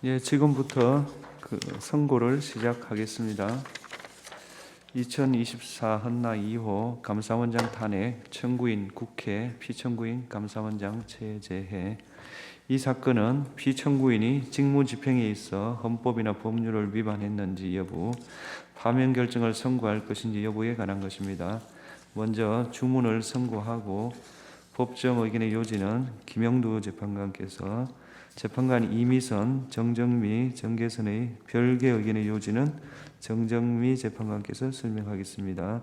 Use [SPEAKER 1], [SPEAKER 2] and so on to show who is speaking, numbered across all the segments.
[SPEAKER 1] 예, 지금부터 선고를 시작하겠습니다. 2024 헌나 2호 감사원장 탄핵 청구인 국회 피청구인 감사원장 체제해. 이 사건은 피청구인이 직무집행에 있어 헌법이나 법률을 위반했는지 여부, 파면 결정을 선고할 것인지 여부에 관한 것입니다. 먼저 주문을 선고하고 법정 의견의 요지는 김영두 재판관께서, 재판관 이미선, 정정미, 정계선의 별개 의견의 요지는 정정미 재판관께서 설명하겠습니다.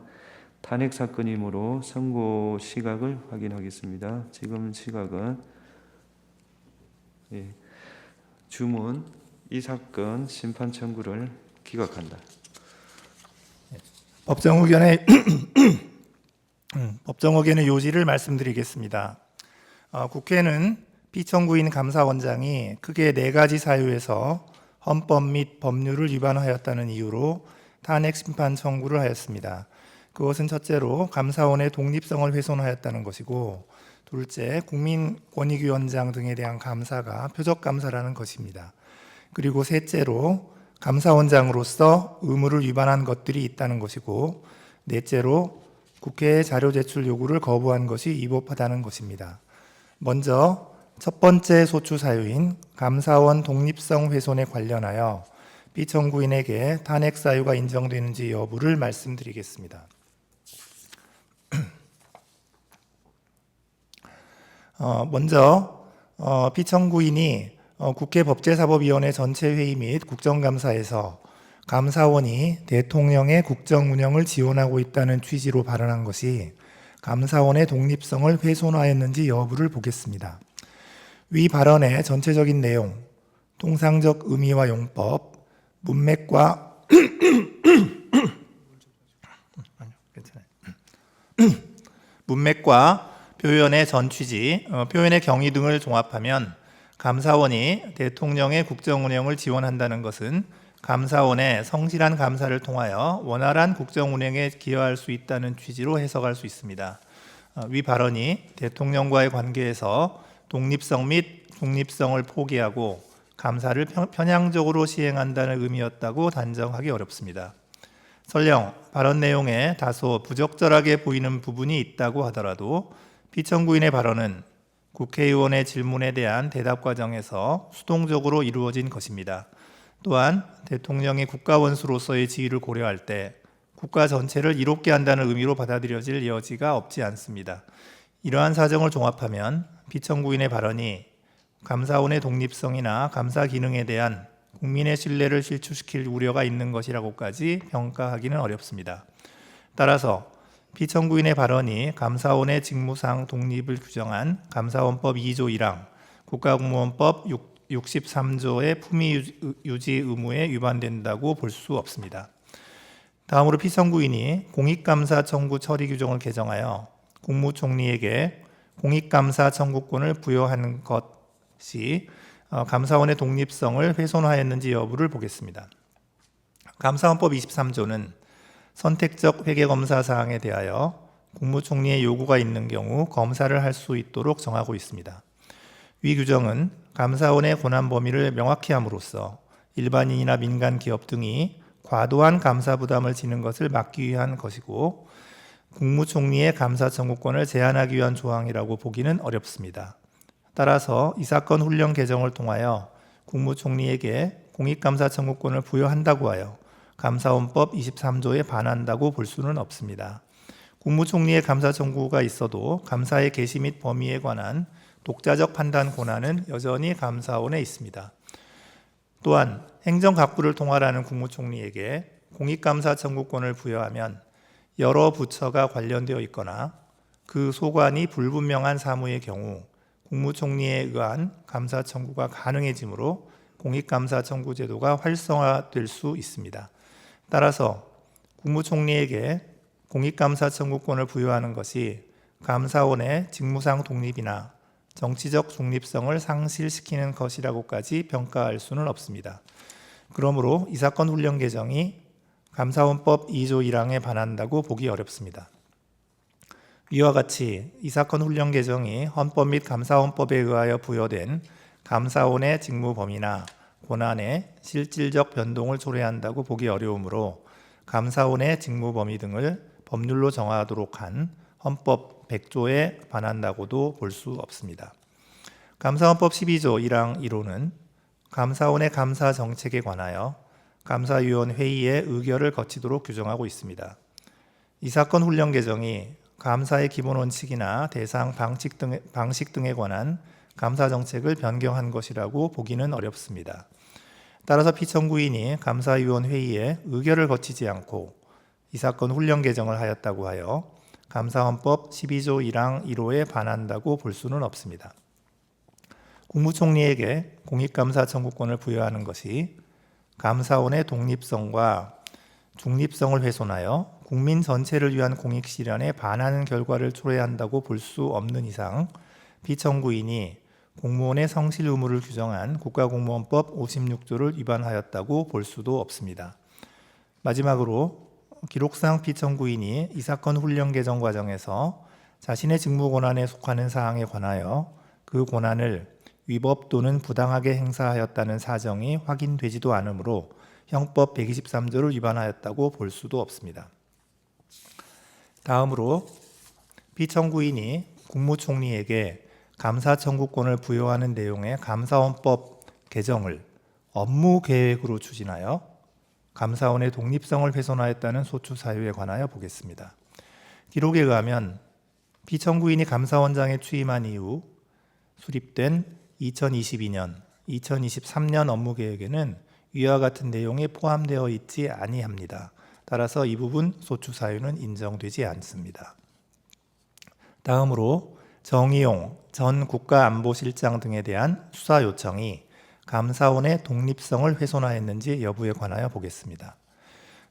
[SPEAKER 1] 탄핵 사건이므로 선고 시각을 확인하겠습니다. 지금 시각은 주문, 이 사건 심판 청구를 기각한다.
[SPEAKER 2] 법정 의견의 요지를 말씀드리겠습니다. 국회는 피청구인 감사원장이 크게 4가지 사유에서 헌법 및 법률을 위반하였다는 이유로 탄핵 심판 청구를 하였습니다. 그것은 첫째로 감사원의 독립성을 훼손하였다는 것이고, 둘째, 국민권익위원장 등에 대한 감사가 표적감사라는 것입니다. 그리고 셋째로 감사원장으로서 의무를 위반한 것들이 있다는 것이고, 넷째로 국회의 자료 제출 요구를 거부한 것이 위법하다는 것입니다. 먼저 첫 번째 소추 사유인 감사원 독립성 훼손에 관련하여 피청구인에게 탄핵 사유가 인정되는지 여부를 말씀드리겠습니다. 먼저 피청구인이 국회 법제사법위원회 전체 회의 및 국정감사에서 감사원이 대통령의 국정 운영을 지원하고 있다는 취지로 발언한 것이 감사원의 독립성을 훼손하였는지 여부를 보겠습니다. 위 발언의 전체적인 내용, 통상적 의미와 용법, 문맥과 문맥과 표현의 전 취지, 표현의 경위 등을 종합하면 감사원이 대통령의 국정 운영을 지원한다는 것은 감사원의 성실한 감사를 통하여 원활한 국정 운영에 기여할 수 있다는 취지로 해석할 수 있습니다. 위 발언이 대통령과의 관계에서 독립성 및 중립성을 포기하고 감사를 편향적으로 시행한다는 의미였다고 단정하기 어렵습니다. 설령 발언 내용에 다소 부적절하게 보이는 부분이 있다고 하더라도 피청구인의 발언은 국회의원의 질문에 대한 대답 과정에서 수동적으로 이루어진 것입니다. 또한 대통령이 국가원수로서의 지위를 고려할 때 국가 전체를 이롭게 한다는 의미로 받아들여질 여지가 없지 않습니다. 이러한 사정을 종합하면 피청구인의 발언이 감사원의 독립성이나 감사 기능에 대한 국민의 신뢰를 실추시킬 우려가 있는 것이라고까지 평가하기는 어렵습니다. 따라서 피청구인의 발언이 감사원의 직무상 독립을 규정한 감사원법 2조 1항, 국가공무원법 63조의 품위 유지 의무에 위반된다고 볼 수 없습니다. 다음으로 피청구인이 공익감사 청구 처리 규정을 개정하여 국무총리에게 공익감사 청구권을 부여한 것이 감사원의 독립성을 훼손하였는지 여부를 보겠습니다. 감사원법 23조는 선택적 회계검사 사항에 대하여 국무총리의 요구가 있는 경우 검사를 할 수 있도록 정하고 있습니다. 위 규정은 감사원의 권한 범위를 명확히 함으로써 일반인이나 민간 기업 등이 과도한 감사 부담을 지는 것을 막기 위한 것이고, 국무총리의 감사 청구권을 제한하기 위한 조항이라고 보기는 어렵습니다. 따라서 이 사건 훈령 개정을 통하여 국무총리에게 공익감사 청구권을 부여한다고 하여 감사원법 23조에 반한다고 볼 수는 없습니다. 국무총리의 감사 청구가 있어도 감사의 개시 및 범위에 관한 독자적 판단 권한은 여전히 감사원에 있습니다. 또한 행정각부를 통할하는 국무총리에게 공익감사 청구권을 부여하면 여러 부처가 관련되어 있거나 그 소관이 불분명한 사무의 경우 국무총리에 의한 감사 청구가 가능해지므로 공익감사 청구 제도가 활성화될 수 있습니다. 따라서 국무총리에게 공익감사 청구권을 부여하는 것이 감사원의 직무상 독립이나 정치적 중립성을 상실시키는 것이라고까지 평가할 수는 없습니다. 그러므로 이 사건 훈령 개정이 감사원법 2조 1항에 반한다고 보기 어렵습니다. 이와 같이 이 사건 훈령 개정이 헌법 및 감사원법에 의하여 부여된 감사원의 직무 범위나 권한의 실질적 변동을 초래한다고 보기 어려우므로 감사원의 직무 범위 등을 법률로 정하도록 한 헌법 100조에 반한다고도 볼 수 없습니다. 감사헌법 12조 1항 1호는 감사원의 감사 정책에 관하여 감사위원 회의의 의결을 거치도록 규정하고 있습니다. 이 사건 훈령 개정이 감사의 기본 원칙이나 대상 방식 등에 관한 감사 정책을 변경한 것이라고 보기는 어렵습니다. 따라서 피청구인이 감사위원 회의에 의결을 거치지 않고 이 사건 훈령 개정을 하였다고 하여 감사헌법 12조 1항 1호에 반한다고 볼 수는 없습니다. 국무총리에게 공익감사 청구권을 부여하는 것이 감사원의 독립성과 중립성을 훼손하여 국민 전체를 위한 공익 실현에 반하는 결과를 초래한다고 볼 수 없는 이상 피청구인이 공무원의 성실 의무를 규정한 국가공무원법 56조를 위반하였다고 볼 수도 없습니다. 마지막으로 기록상 피청구인이 이 사건 훈령 개정 과정에서 자신의 직무 권한에 속하는 사항에 관하여 그 권한을 위법 또는 부당하게 행사하였다는 사정이 확인되지도 않으므로 형법 123조를 위반하였다고 볼 수도 없습니다. 다음으로 피청구인이 국무총리에게 감사 청구권을 부여하는 내용의 감사원법 개정을 업무 계획으로 추진하여 감사원의 독립성을 훼손하였다는 소추 사유에 관하여 보겠습니다. 기록에 의하면 피청구인이 감사원장에 취임한 이후 수립된 2022년, 2023년 업무 계획에는 위와 같은 내용이 포함되어 있지 아니합니다. 따라서 이 부분 소추 사유는 인정되지 않습니다. 다음으로 정의용 전 국가안보실장 등에 대한 수사 요청이 감사원의 독립성을 훼손하였는지 여부에 관하여 보겠습니다.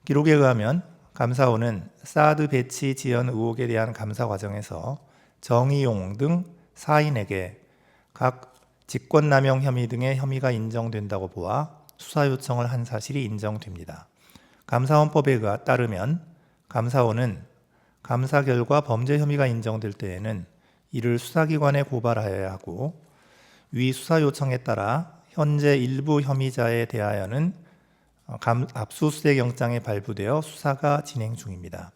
[SPEAKER 2] 기록에 의하면 감사원은 사드 배치 지연 의혹에 대한 감사 과정에서 정의용 등 4인에게 각 직권남용 혐의 등의 혐의가 인정된다고 보아 수사 요청을 한 사실이 인정됩니다. 감사원법에 따르면 감사원은 감사 결과 범죄 혐의가 인정될 때에는 이를 수사기관에 고발하여야 하고 위 수사 요청에 따라 현재 일부 혐의자에 대하여는 압수수색 영장이 발부되어 수사가 진행 중입니다.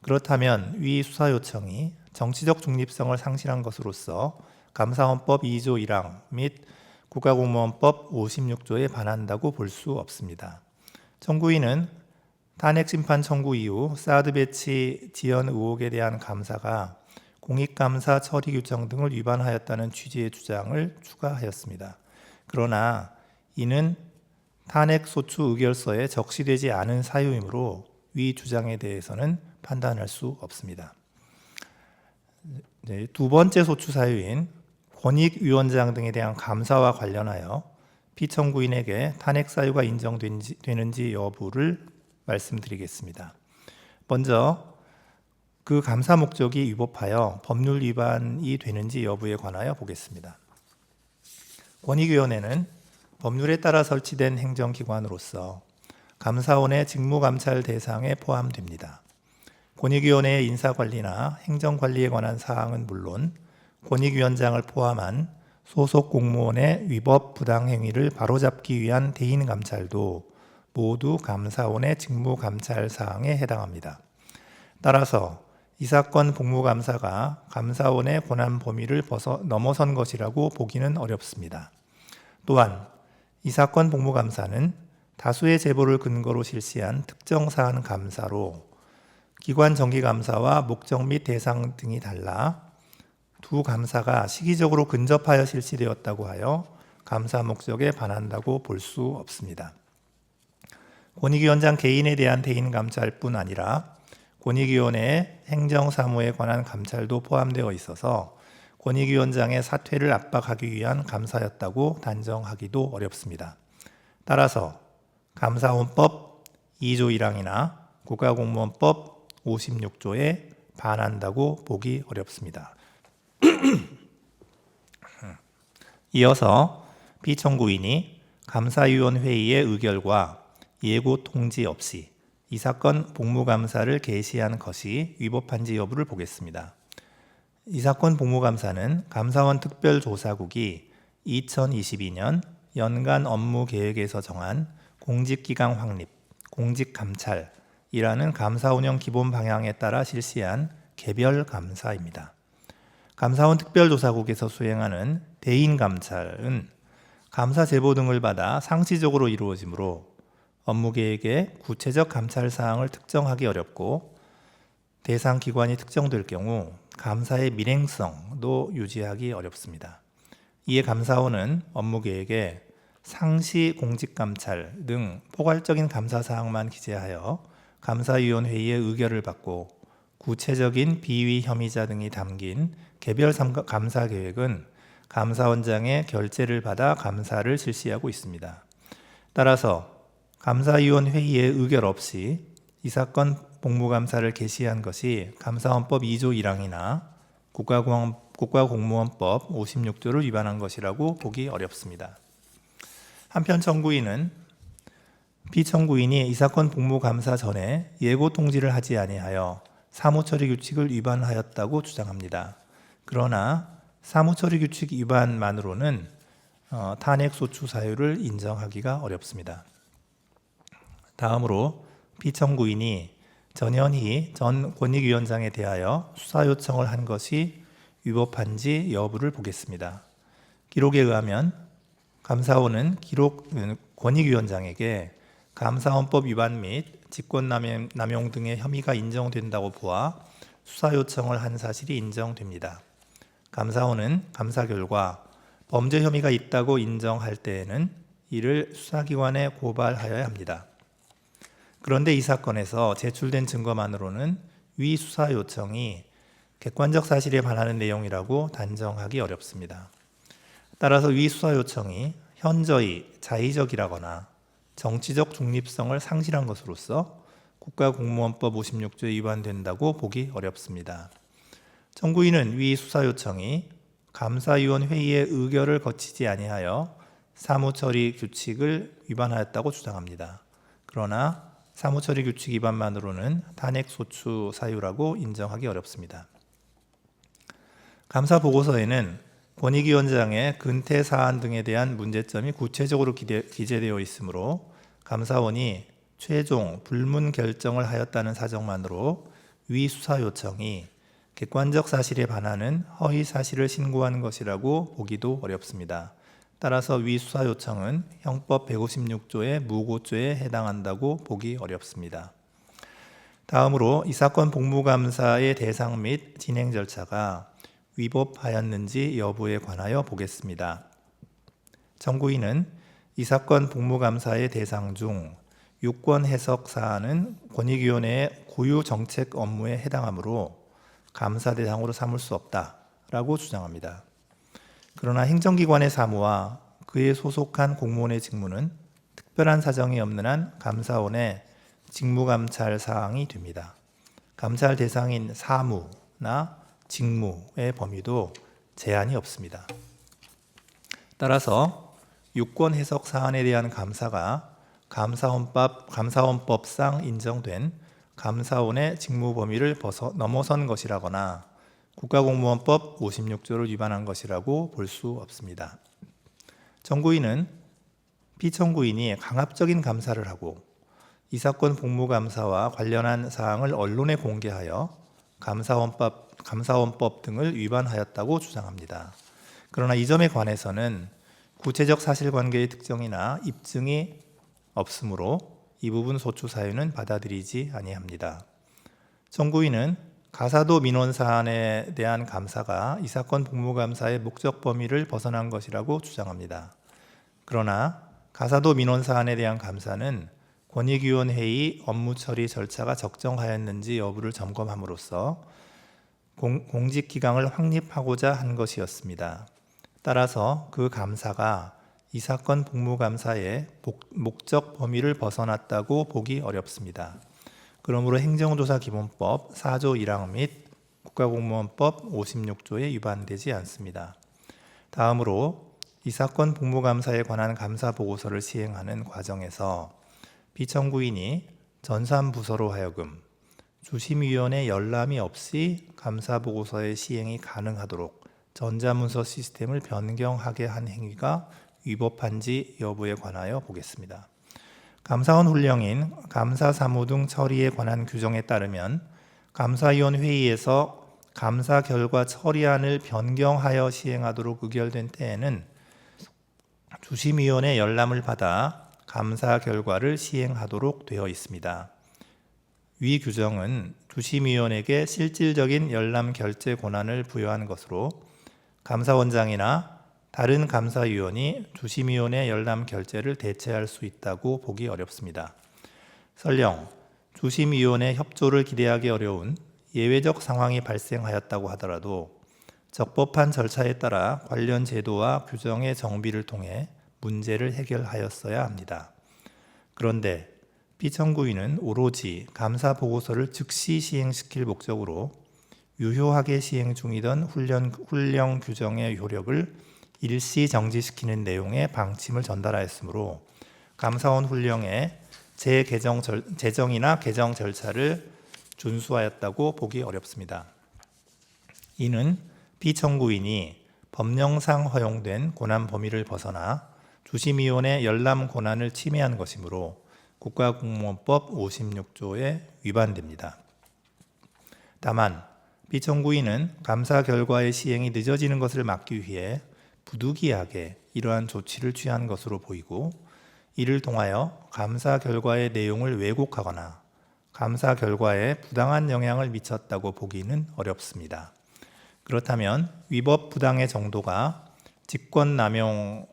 [SPEAKER 2] 그렇다면 위 수사 요청이 정치적 중립성을 상실한 것으로서 감사헌법 2조 1항 및 국가공무원법 56조에 반한다고 볼 수 없습니다. 청구인은 탄핵심판 청구 이후 사드 배치 지연 의혹에 대한 감사가 공익감사 처리 규정 등을 위반하였다는 취지의 주장을 추가하였습니다. 그러나 이는 탄핵소추 의결서에 적시되지 않은 사유이므로 위 주장에 대해서는 판단할 수 없습니다. 두 번째 소추 사유인 권익위원장 등에 대한 감사와 관련하여 피청구인에게 탄핵 사유가 인정되는지 여부를 말씀드리겠습니다. 먼저 그 감사 목적이 위법하여 법률 위반이 되는지 여부에 관하여 보겠습니다. 권익위원회는 법률에 따라 설치된 행정기관으로서 감사원의 직무감찰 대상에 포함됩니다. 권익위원회의 인사관리나 행정관리에 관한 사항은 물론 권익위원장을 포함한 소속 공무원의 위법 부당행위를 바로잡기 위한 대인감찰도 모두 감사원의 직무감찰 사항에 해당합니다. 따라서 이 사건 복무감사가 감사원의 권한 범위를 넘어선 것이라고 보기는 어렵습니다. 또한 이 사건 복무감사는 다수의 제보를 근거로 실시한 특정 사안 감사로 기관 정기감사와 목적 및 대상 등이 달라 두 감사가 시기적으로 근접하여 실시되었다고 하여 감사 목적에 반한다고 볼 수 없습니다. 권익위원장 개인에 대한 대인 감찰뿐 아니라 권익위원회의 행정사무에 관한 감찰도 포함되어 있어서 권익위원장의 사퇴를 압박하기 위한 감사였다고 단정하기도 어렵습니다. 따라서 감사원법 2조 1항이나 국가공무원법 56조에 반한다고 보기 어렵습니다. 이어서 피청구인이 감사위원회의의 의결과 예고 통지 없이 이 사건 복무감사를 개시한 것이 위법한지 여부를 보겠습니다. 이 사건 복무감사는 감사원 특별조사국이 2022년 연간 업무 계획에서 정한 공직기강 확립, 공직감찰이라는 감사 운영 기본 방향에 따라 실시한 개별 감사입니다. 감사원 특별조사국에서 수행하는 대인 감찰은 감사 제보 등을 받아 상시적으로 이루어지므로 업무 계획에 구체적 감찰 사항을 특정하기 어렵고 대상 기관이 특정될 경우 감사의 밀행성도 유지하기 어렵습니다. 이에 감사원은 업무 계획에 상시 공직감찰 등 포괄적인 감사 사항만 기재하여 감사위원회의의 의결을 받고 구체적인 비위 혐의자 등이 담긴 개별 감사 계획은 감사원장의 결재를 받아 감사를 실시하고 있습니다. 따라서 감사위원 회의의 의결 없이 이 사건 복무감사를 개시한 것이 감사원법 2조 1항이나 국가공무원법 56조를 위반한 것이라고 보기 어렵습니다. 한편 청구인은 피청구인이 이 사건 복무감사 전에 예고 통지를 하지 아니하여 사무처리 규칙을 위반하였다고 주장합니다. 그러나 사무처리 규칙 위반만으로는 탄핵소추 사유를 인정하기가 어렵습니다. 다음으로 피청구인이 전현희 전 권익위원장에 대하여 수사 요청을 한 것이 위법한지 여부를 보겠습니다. 기록에 의하면 감사원은 권익위원장에게 감사원법 위반 및 직권남용 등의 혐의가 인정된다고 보아 수사 요청을 한 사실이 인정됩니다. 감사원은 감사 결과 범죄 혐의가 있다고 인정할 때에는 이를 수사기관에 고발하여야 합니다. 그런데 이 사건에서 제출된 증거만으로는 위 수사 요청이 객관적 사실에 반하는 내용이라고 단정하기 어렵습니다. 따라서 위 수사 요청이 현저히 자의적이라거나 정치적 중립성을 상실한 것으로서 국가공무원법 56조에 위반된다고 보기 어렵습니다. 청구인은 위 수사 요청이 감사위원 회의의 의결을 거치지 아니하여 사무처리 규칙을 위반하였다고 주장합니다. 그러나 사무처리 규칙 위반만으로는 탄핵소추 사유라고 인정하기 어렵습니다. 감사 보고서에는 권익위원장의 근태 사안 등에 대한 문제점이 구체적으로 기재되어 있으므로 감사원이 최종 불문 결정을 하였다는 사정만으로 위 수사 요청이 객관적 사실에 반하는 허위 사실을 신고한 것이라고 보기도 어렵습니다. 따라서 위 수사 요청은 형법 156조의 무고죄에 해당한다고 보기 어렵습니다. 다음으로 이 사건 복무감사의 대상 및 진행 절차가 위법하였는지 여부에 관하여 보겠습니다. 청구인은 이 사건 복무감사의 대상 중 유권 해석 사안은 권익위원회의 고유 정책 업무에 해당하므로 감사 대상으로 삼을 수 없다라고 주장합니다. 그러나 행정기관의 사무와 그에 소속한 공무원의 직무는 특별한 사정이 없는 한 감사원의 직무감찰 사항이 됩니다. 감찰 대상인 사무나 직무의 범위도 제한이 없습니다. 따라서 유권 해석 사안에 대한 감사가 감사원법상 인정된 감사원의 직무 범위를 넘어선 것이라거나 국가공무원법 56조를 위반한 것이라고 볼 수 없습니다. 청구인은 피청구인이 강압적인 감사를 하고 이 사건 복무감사와 관련한 사항을 언론에 공개하여 감사원법 등을 위반하였다고 주장합니다. 그러나 이 점에 관해서는 구체적 사실관계의 특정이나 입증이 없으므로 이 부분 소추 사유는 받아들이지 아니합니다. 청구인은 가사도 민원 사안에 대한 감사가 이 사건 복무감사의 목적 범위를 벗어난 것이라고 주장합니다. 그러나 가사도 민원 사안에 대한 감사는 권익위원회의 업무 처리 절차가 적정하였는지 여부를 점검함으로써 공직기강을 확립하고자 한 것이었습니다. 따라서 그 감사가 이 사건 복무감사의 목적 범위를 벗어났다고 보기 어렵습니다. 그러므로 행정조사기본법 4조 1항 및 국가공무원법 56조에 위반되지 않습니다. 다음으로 이 사건 복무감사에 관한 감사보고서를 시행하는 과정에서 피청구인이 전산부서로 하여금 주심위원회 열람이 없이 감사보고서의 시행이 가능하도록 전자문서 시스템을 변경하게 한 행위가 위법한지 여부에 관하여 보겠습니다. 감사원 훈령인 감사 사무 등 처리에 관한 규정에 따르면 감사위원 회의에서 감사 결과 처리안을 변경하여 시행하도록 의결된 때에는 주심위원회 열람을 받아 감사 결과를 시행하도록 되어 있습니다. 위 규정은 주심위원에게 실질적인 열람 결재 권한을 부여한 것으로 감사원장이나 다른 감사위원이 주심위원회 열람 결재를 대체할 수 있다고 보기 어렵습니다. 설령 주심위원회 협조를 기대하기 어려운 예외적 상황이 발생하였다고 하더라도 적법한 절차에 따라 관련 제도와 규정의 정비를 통해 문제를 해결하였어야 합니다. 그런데 피청구인은 오로지 감사 보고서를 즉시 시행시킬 목적으로 유효하게 시행 중이던 훈령 규정의 효력을 일시 정지시키는 내용의 방침을 전달하였으므로 감사원 훈령의 재정이나 개정 절차를 준수하였다고 보기 어렵습니다. 이는 피청구인이 법령상 허용된 권한 범위를 벗어나 주심위원회 열람 권한을 침해한 것이므로 국가공무원법 56조에 위반됩니다. 다만 피청구인은 감사 결과의 시행이 늦어지는 것을 막기 위해 부득이하게 이러한 조치를 취한 것으로 보이고 이를 통하여 감사 결과의 내용을 왜곡하거나 감사 결과에 부당한 영향을 미쳤다고 보기는 어렵습니다. 그렇다면 위법 부당의 정도가 직권남용에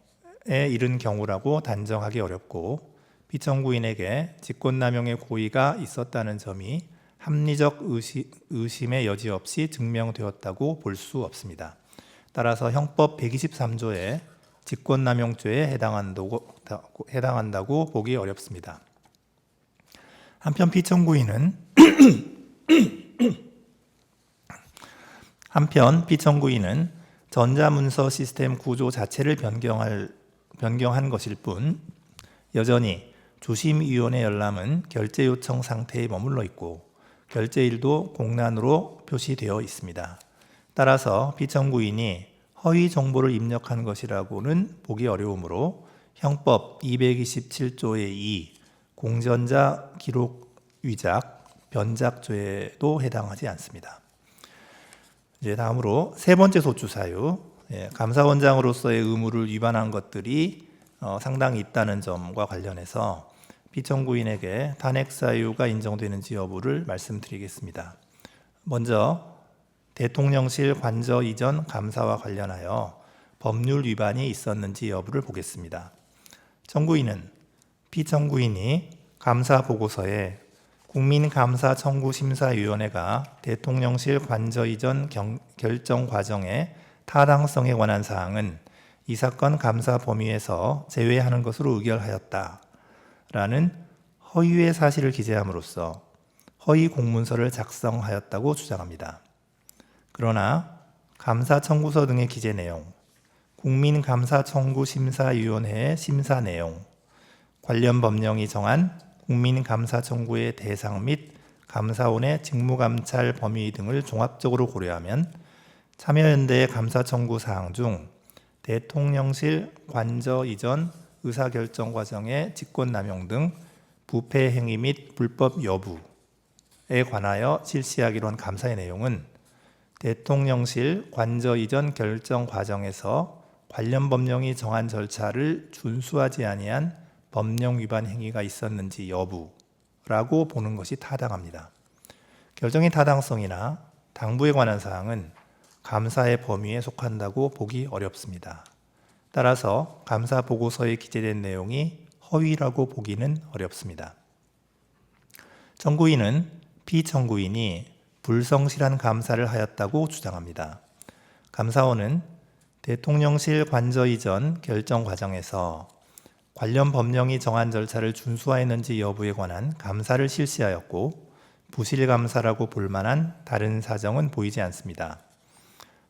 [SPEAKER 2] 이른 경우라고 단정하기 어렵고 피청구인에게 직권남용의 고의가 있었다는 점이 합리적 의심의 여지 없이 증명되었다고 볼 수 없습니다. 따라서 형법 123조의 직권남용죄에 해당한다고 보기 어렵습니다. 한편 피청구인은 전자문서 시스템 구조 자체를 변경한 것일 뿐 여전히 주심위원회 열람은 결재 요청 상태에 머물러 있고 결재일도 공란으로 표시되어 있습니다. 따라서 피청구인이 허위 정보를 입력한 것이라고는 보기 어려우므로 형법 227조의 2 공전자 기록 위작 변작죄에도 해당하지 않습니다. 이제 다음으로 세 번째 소추 사유, 감사원장으로서의 의무를 위반한 것들이 상당히 있다는 점과 관련해서 피청구인에게 탄핵 사유가 인정되는지 여부를 말씀드리겠습니다. 먼저 대통령실 관저 이전 감사와 관련하여 법률 위반이 있었는지 여부를 보겠습니다. 청구인은 피청구인이 감사 보고서에 국민감사청구심사위원회가 대통령실 관저 이전 결정 과정의 타당성에 관한 사항은 이 사건 감사 범위에서 제외하는 것으로 의결하였다라는 허위의 사실을 기재함으로써 허위 공문서를 작성하였다고 주장합니다. 그러나 감사 청구서 등의 기재 내용, 국민감사청구심사위원회의 심사 내용, 관련 법령이 정한 국민감사 청구의 대상 및 감사원의 직무감찰 범위 등을 종합적으로 고려하면 참여연대의 감사 청구 사항 중 대통령실 관저 이전 의사결정 과정의 직권남용 등 부패 행위 및 불법 여부에 관하여 실시하기로 한 감사의 내용은 대통령실 관저 이전 결정 과정에서 관련 법령이 정한 절차를 준수하지 아니한 법령 위반 행위가 있었는지 여부라고 보는 것이 타당합니다. 결정의 타당성이나 당부에 관한 사항은 감사의 범위에 속한다고 보기 어렵습니다. 따라서 감사 보고서에 기재된 내용이 허위라고 보기는 어렵습니다. 청구인은 피청구인이 불성실한 감사를 하였다고 주장합니다. 감사원은 대통령실 관저 이전 결정 과정에서 관련 법령이 정한 절차를 준수하였는지 여부에 관한 감사를 실시하였고 부실 감사라고 볼 만한 다른 사정은 보이지 않습니다.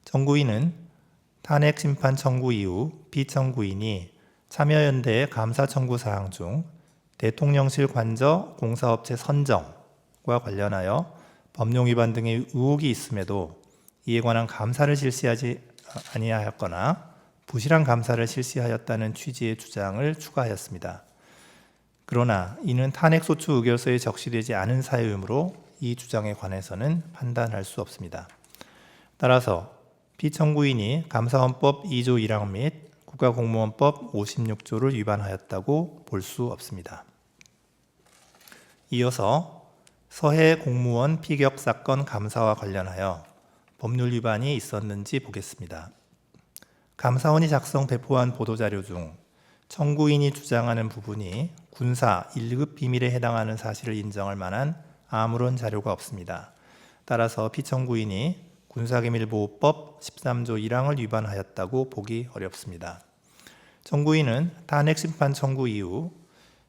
[SPEAKER 2] 청구인은 탄핵 심판 청구 이후 피청구인이 참여연대의 감사 청구 사항 중 대통령실 관저 공사업체 선정과 관련하여 법령 위반 등의 의혹이 있음에도 이에 관한 감사를 실시하지 아니하였거나 부실한 감사를 실시하였다는 취지의 주장을 추가하였습니다. 그러나 이는 탄핵소추 의결서에 적시되지 않은 사유이므로 이 주장에 관해서는 판단할 수 없습니다. 따라서 피청구인이 감사원법 2조 1항 및 국가공무원법 56조를 위반하였다고 볼 수 없습니다. 이어서 서해 공무원 피격 사건 감사와 관련하여 법률 위반이 있었는지 보겠습니다. 감사원이 작성 배포한 보도자료 중 청구인이 주장하는 부분이 군사 1급 비밀에 해당하는 사실을 인정할 만한 아무런 자료가 없습니다. 따라서 피청구인이 군사기밀보호법 13조 1항을 위반하였다고 보기 어렵습니다. 청구인은 탄핵심판 청구 이후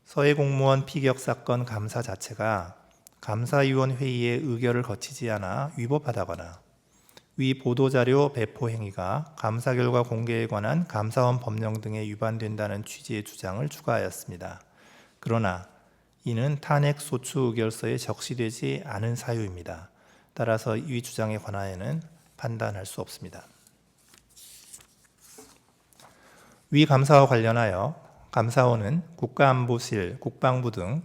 [SPEAKER 2] 서해공무원 피격 사건 감사 자체가 감사위원 회의의 의결을 거치지 않아 위법하다거나 위 보도자료 배포 행위가 감사 결과 공개에 관한 감사원 법령 등에 위반된다는 취지의 주장을 추가하였습니다. 그러나 이는 탄핵 소추 의결서에 적시되지 않은 사유입니다. 따라서 이 주장에 관하여는 판단할 수 없습니다. 위 감사와 관련하여 감사원은 국가안보실, 국방부 등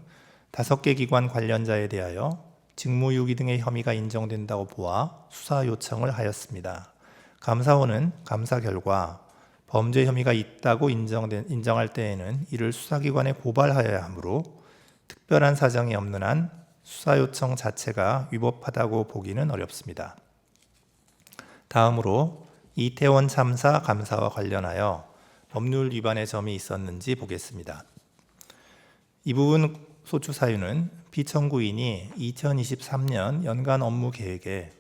[SPEAKER 2] 5개 기관 관련자에 대하여 직무유기 등의 혐의가 인정된다고 보아 수사 요청을 하였습니다. 감사원은 감사 결과 범죄 혐의가 있다고 인정할 때에는 이를 수사기관에 고발하여야 하므로 특별한 사정이 없는 한 수사 요청 자체가 위법하다고 보기는 어렵습니다. 다음으로 이태원 참사 감사와 관련하여 법률 위반의 점이 있었는지 보겠습니다. 이 부분 소추 사유는 피청구인이 2023년 연간 업무 계획에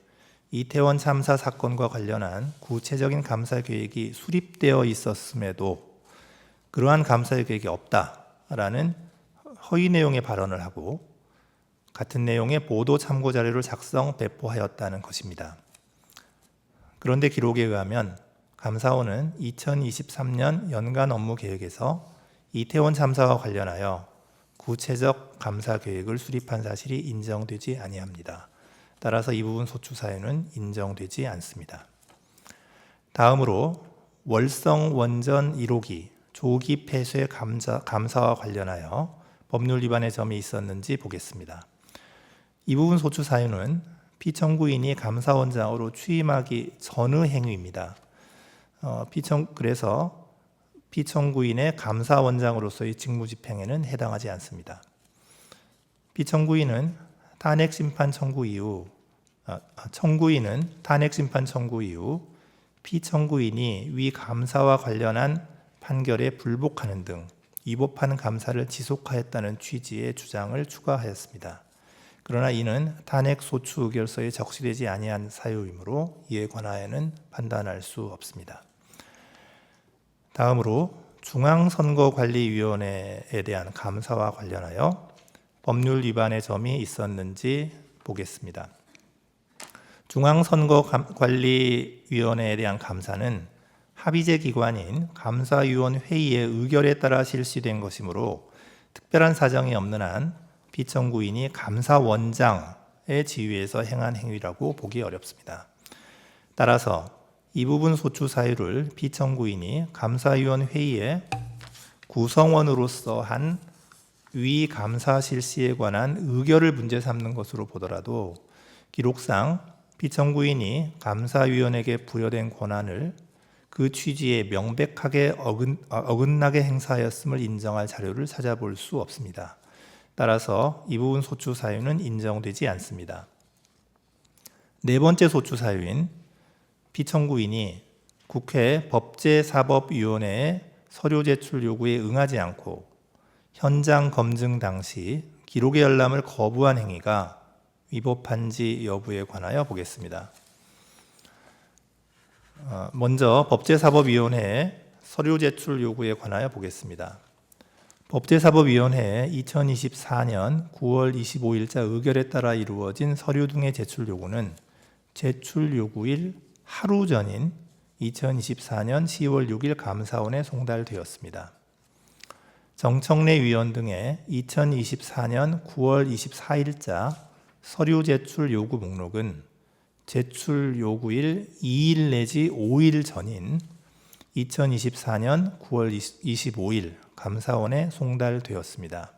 [SPEAKER 2] 이태원 참사 사건과 관련한 구체적인 감사 계획이 수립되어 있었음에도 그러한 감사 계획이 없다라는 허위 내용의 발언을 하고 같은 내용의 보도 참고 자료를 작성 배포하였다는 것입니다. 그런데 기록에 의하면 감사원은 2023년 연간 업무 계획에서 이태원 참사와 관련하여 구체적 감사 계획을 수립한 사실이 인정되지 아니합니다. 따라서 이 부분 소추 사유는 인정되지 않습니다. 다음으로 월성 원전 1호기 조기 폐쇄 감사와 관련하여 법률 위반의 점이 있었는지 보겠습니다. 이 부분 소추 사유는 피청구인이 감사원장으로 취임하기 전의 행위입니다. 그래서 피청구인의 감사원장으로서의 직무집행에는 해당하지 않습니다. 피청구인은 탄핵심판 청구 이후 청구인은 탄핵심판 청구 이후 피청구인이 위 감사와 관련한 판결에 불복하는 등 위법한 감사를 지속하였다는 취지의 주장을 추가하였습니다. 그러나 이는 탄핵 소추 의결서에 적시되지 아니한 사유이므로 이에 관하여는 판단할 수 없습니다. 다음으로 중앙선거관리위원회에 대한 감사와 관련하여 법률 위반의 점이 있었는지 보겠습니다. 중앙선거관리위원회에 대한 감사는 합의제 기관인 감사위원회의의 의결에 따라 실시된 것이므로 특별한 사정이 없는 한 피청구인이 감사원장의 지위에서 행한 행위라고 보기 어렵습니다. 따라서 이 부분 소추 사유를 피청구인이 감사위원회의의 구성원으로서 한 위 감사 실시에 관한 의결을 문제 삼는 것으로 보더라도 기록상 피청구인이 감사위원에게 부여된 권한을 그 취지에 명백하게 어긋나게 행사하였음을 인정할 자료를 찾아볼 수 없습니다. 따라서 이 부분 소추 사유는 인정되지 않습니다. 네 번째 소추 사유인 피청구인이 국회 법제사법위원회의 서류 제출 요구에 응하지 않고 현장 검증 당시 기록의 열람을 거부한 행위가 위법한지 여부에 관하여 보겠습니다. 먼저 법제사법위원회의 서류 제출 요구에 관하여 보겠습니다. 법제사법위원회의 2024년 9월 25일자 의결에 따라 이루어진 서류 등의 제출 요구는 제출 요구일 하루 전인 2024년 10월 6일 감사원에 송달되었습니다. 정청래 위원 등의 2024년 9월 24일자 서류 제출 요구 목록은 제출 요구일 2일 내지 5일 전인 2024년 9월 25일 감사원에 송달되었습니다.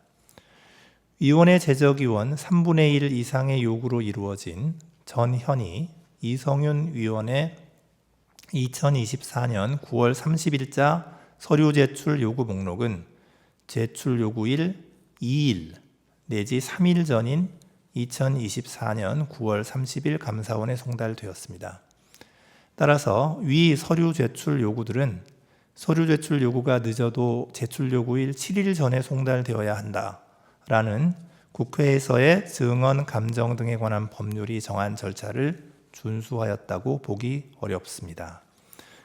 [SPEAKER 2] 위원회 제적위원 3분의 1 이상의 요구로 이루어진 전현희, 이성윤 위원의 2024년 9월 30일자 서류 제출 요구 목록은 제출 요구일 2일 내지 3일 전인 2024년 9월 30일 감사원에 송달되었습니다. 따라서 위 서류 제출 요구들은 서류 제출 요구가 늦어도 제출 요구일 7일 전에 송달되어야 한다라는 국회에서의 증언 감정 등에 관한 법률이 정한 절차를 준수하였다고 보기 어렵습니다.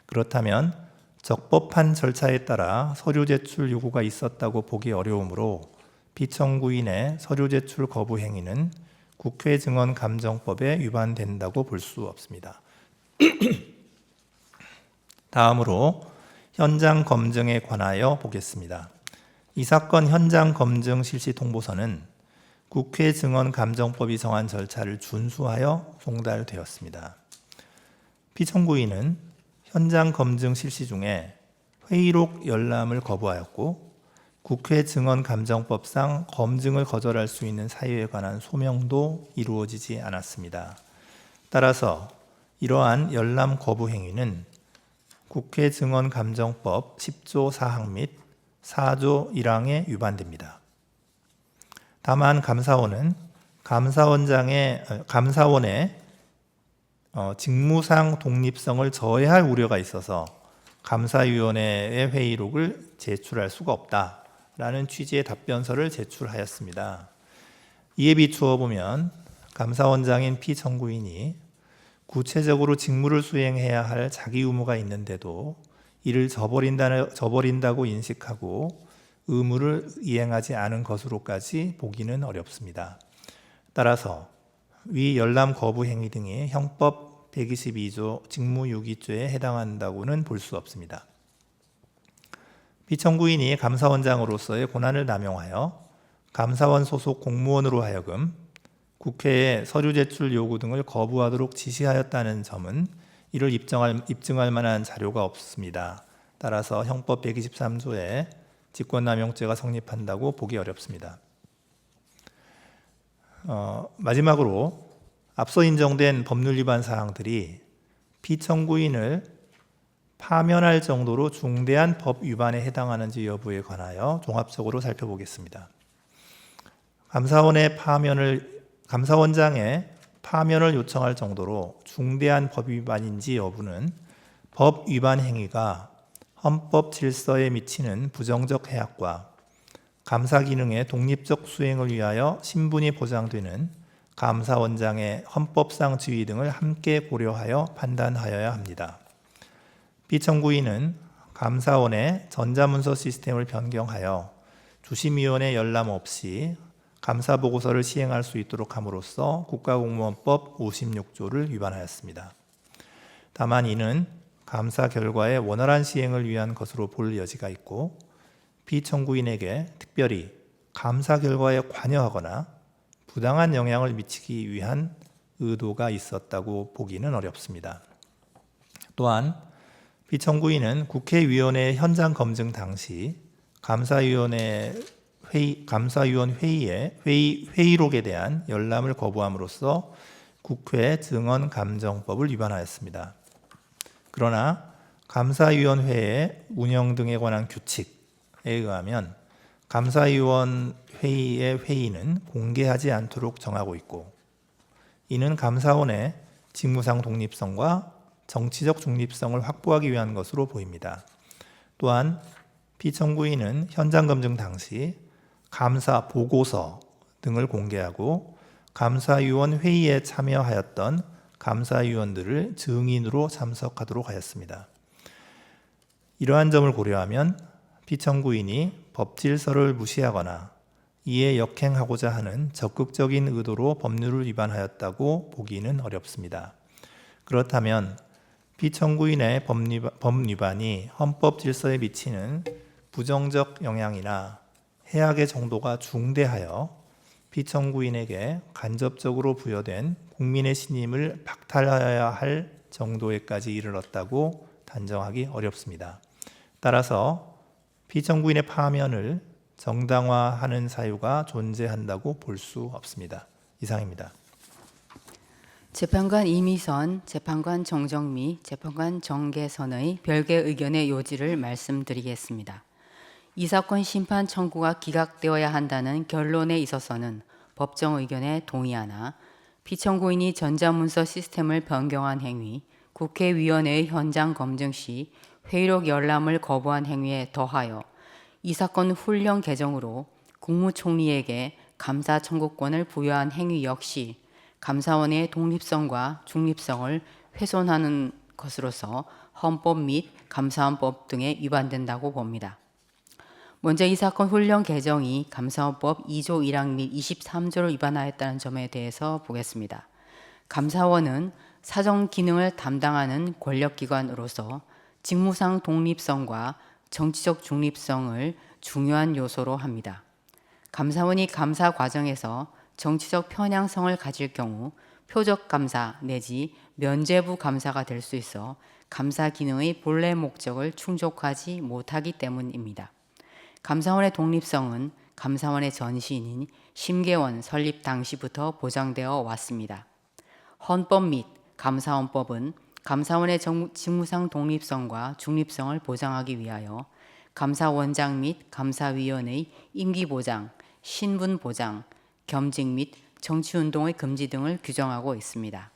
[SPEAKER 2] 그렇다면 적법한 절차에 따라 서류 제출 요구가 있었다고 보기 어려우므로 피청구인의 서류 제출 거부 행위는 국회 증언 감정법에 위반된다고 볼 수 없습니다. 다음으로 현장 검증에 관하여 보겠습니다. 이 사건 현장 검증 실시 통보서는 국회 증언 감정법이 정한 절차를 준수하여 송달되었습니다. 피청구인은 현장 검증 실시 중에 회의록 열람을 거부하였고 국회 증언 감정법상 검증을 거절할 수 있는 사유에 관한 소명도 이루어지지 않았습니다. 따라서 이러한 열람 거부 행위는 국회 증언 감정법 10조 4항 및 4조 1항에 위반됩니다. 다만 감사원은 감사원의 직무상 독립성을 저해할 우려가 있어서 감사위원회의 회의록을 제출할 수가 없다라는 취지의 답변서를 제출하였습니다. 이에 비추어 보면 감사원장인 피청구인이 구체적으로 직무를 수행해야 할 자기 의무가 있는데도 이를 저버린다고 인식하고 의무를 이행하지 않은 것으로까지 보기는 어렵습니다. 따라서 위 열람 거부 행위 등이 형법 122조 직무유기죄에 해당한다고는 볼 수 없습니다. 피청구인이 감사원장으로서의 권한을 남용하여 감사원 소속 공무원으로 하여금 국회에 서류 제출 요구 등을 거부하도록 지시하였다는 점은 이를 입증할 만한 자료가 없습니다. 따라서 형법 123조에 직권남용죄가 성립한다고 보기 어렵습니다. 마지막으로 앞서 인정된 법률 위반 사항들이 피청구인을 파면할 정도로 중대한 법 위반에 해당하는지 여부에 관하여 종합적으로 살펴보겠습니다. 감사원장의 파면을 요청할 정도로 중대한 법 위반인지 여부는 법 위반 행위가 헌법 질서에 미치는 부정적 해악과 감사 기능의 독립적 수행을 위하여 신분이 보장되는 감사원장의 헌법상 지위 등을 함께 고려하여 판단하여야 합니다. 피청구인은 감사원의 전자문서 시스템을 변경하여 주심위원회 열람 없이 감사보고서를 시행할 수 있도록 함으로써 국가공무원법 56조를 위반하였습니다. 다만 이는 감사 결과의 원활한 시행을 위한 것으로 볼 여지가 있고 피청구인에게 특별히 감사 결과에 관여하거나 부당한 영향을 미치기 위한 의도가 있었다고 보기는 어렵습니다. 또한 피청구인은 국회위원회 현장 검증 당시 감사위원 회의의 회의록에 대한 열람을 거부함으로써 국회 증언 감정법을 위반하였습니다. 그러나 감사위원회의 운영 등에 관한 규칙에 의하면 감사위원 회의의 회의는 공개하지 않도록 정하고 있고 이는 감사원의 직무상 독립성과 정치적 중립성을 확보하기 위한 것으로 보입니다. 또한 피청구인은 현장 검증 당시 감사 보고서 등을 공개하고 감사위원 회의에 참여하였던 감사위원들을 증인으로 참석하도록 하였습니다. 이러한 점을 고려하면 피청구인이 법질서를 무시하거나 이에 역행하고자 하는 적극적인 의도로 법률을 위반하였다고 보기는 어렵습니다. 그렇다면 피청구인의 법 위반이 헌법 질서에 미치는 부정적 영향이나 해악의 정도가 중대하여 피청구인에게 간접적으로 부여된 국민의 신임을 박탈하여야 할 정도에까지 이르렀다고 단정하기 어렵습니다. 따라서 피청구인의 파면을 정당화하는 사유가 존재한다고 볼 수 없습니다. 이상입니다.
[SPEAKER 3] 재판관 이미선, 재판관 정정미, 재판관 정계선의 별개 의견의 요지를 말씀드리겠습니다. 이 사건 심판 청구가 기각되어야 한다는 결론에 있어서는 법정 의견에 동의하나 피청구인이 전자문서 시스템을 변경한 행위, 국회위원회의 현장 검증 시 회의록 열람을 거부한 행위에 더하여 이 사건 훈령 개정으로 국무총리에게 감사 청구권을 부여한 행위 역시 감사원의 독립성과 중립성을 훼손하는 것으로서 헌법 및 감사원법 등에 위반된다고 봅니다. 먼저 이 사건 훈령 개정이 감사원법 2조 1항 및 23조를 위반하였다는 점에 대해서 보겠습니다. 감사원은 사정 기능을 담당하는 권력기관으로서 직무상 독립성과 정치적 중립성을 중요한 요소로 합니다. 감사원이 감사 과정에서 정치적 편향성을 가질 경우 표적 감사 내지 면죄부 감사가 될 수 있어 감사 기능의 본래 목적을 충족하지 못하기 때문입니다. 감사원의 독립성은 감사원의 전신인 심계원 설립 당시부터 보장되어 왔습니다. 헌법 및 감사원법은 감사원의 직무상 독립성과 중립성을 보장하기 위하여 감사원장 및 감사위원의 임기 보장, 신분 보장, 겸직 및 정치운동의 금지 등을 규정하고 있습니다.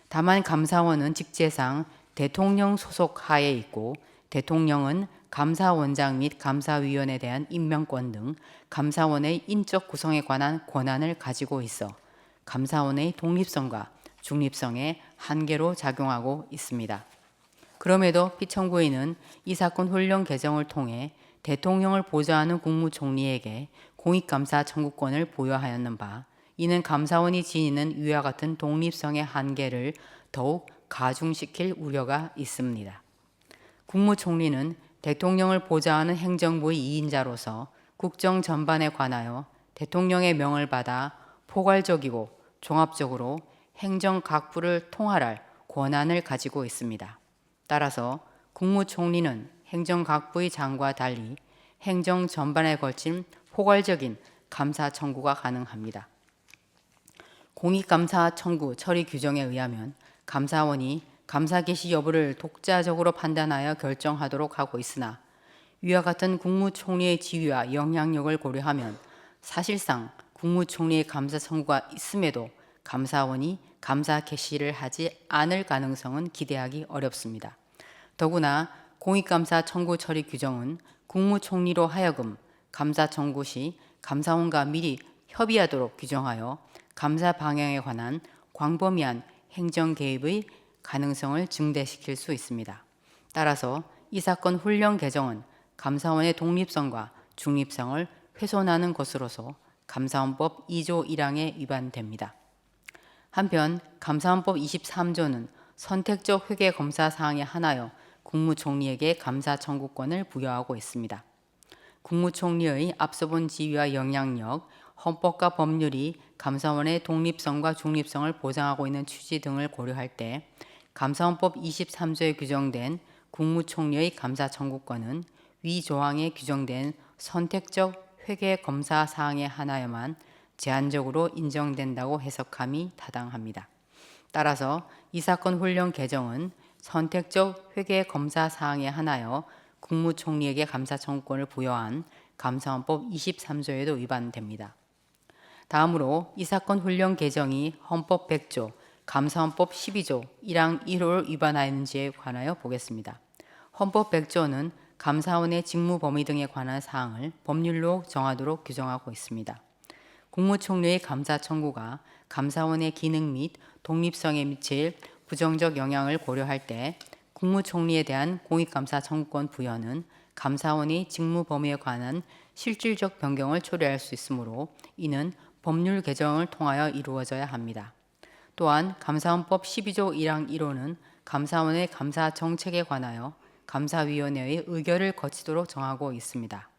[SPEAKER 3] 다만 감사원은 직제상 대통령 소속 하에 있고 대통령은 감사원장 및 감사위원에 대한 임명권 등 감사원의 인적 구성에 관한 권한을 가지고 있어 감사원의 독립성과 중립성에 한계로 작용하고 있습니다. 그럼에도 피청구인은 이 사건 훈령 개정을 통해 대통령을 보좌하는 국무총리에게 공익감사 청구권을 부여하였는 바 이는 감사원이 지니는 위와 같은 독립성의 한계를 더욱 가중시킬 우려가 있습니다. 국무총리는 대통령을 보좌하는 행정부의 2인자로서 국정 전반에 관하여 대통령의 명을 받아 포괄적이고 종합적으로 행정 각부를 통할할 권한을 가지고 있습니다. 따라서 국무총리는 행정각부의 장과 달리 행정 전반에 걸친 포괄적인 감사 청구가 가능합니다. 공익감사 청구 처리 규정에 의하면 감사원이 감사 개시 여부를 독자적으로 판단하여 결정하도록 하고 있으나 위와 같은 국무총리의 지위와 영향력을 고려하면 사실상 국무총리의 감사 청구가 있음에도 감사원이 감사 개시를 하지 않을 가능성은 기대하기 어렵습니다. 더구나 공익감사 청구 처리 규정은 국무총리로 하여금 감사 청구 시 감사원과 미리 협의하도록 규정하여 감사 방향에 관한 광범위한 행정 개입의 가능성을 증대시킬 수 있습니다. 따라서 이 사건 훈령 개정은 감사원의 독립성과 중립성을 훼손하는 것으로서 감사원법 2조 1항에 위반됩니다. 한편 감사원법 23조는 선택적 회계 검사 사항에 한하여 국무총리에게 감사 청구권을 부여하고 있습니다. 국무총리의 앞서 본 지위와 영향력, 헌법과 법률이 감사원의 독립성과 중립성을 보장하고 있는 취지 등을 고려할 때 감사원법 23조에 규정된 국무총리의 감사 청구권은 위 조항에 규정된 선택적 회계 검사 사항에 한하여만 제한적으로 인정된다고 해석함이 타당합니다. 따라서 이 사건 훈령 개정은 선택적 회계 검사 사항에 한하여 국무총리에게 감사 청구권을 부여한 감사원법 23조에도 위반됩니다. 다음으로 이 사건 훈령 개정이 헌법 100조, 감사원법 12조 1항 1호를 위반하였는지에 관하여 보겠습니다. 헌법 100조는 감사원의 직무 범위 등에 관한 사항을 법률로 정하도록 규정하고 있습니다. 국무총리의 감사 청구가 감사원의 기능 및 독립성에 미칠 부정적 영향을 고려할 때 국무총리에 대한 공익감사 청구권 부여는 감사원이 직무 범위에 관한 실질적 변경을 초래할 수 있으므로 이는 법률 개정을 통하여 이루어져야 합니다. 또한 감사원법 12조 1항 1호는 감사원의 감사 정책에 관하여 감사위원회의 의결을 거치도록 정하고 있습니다.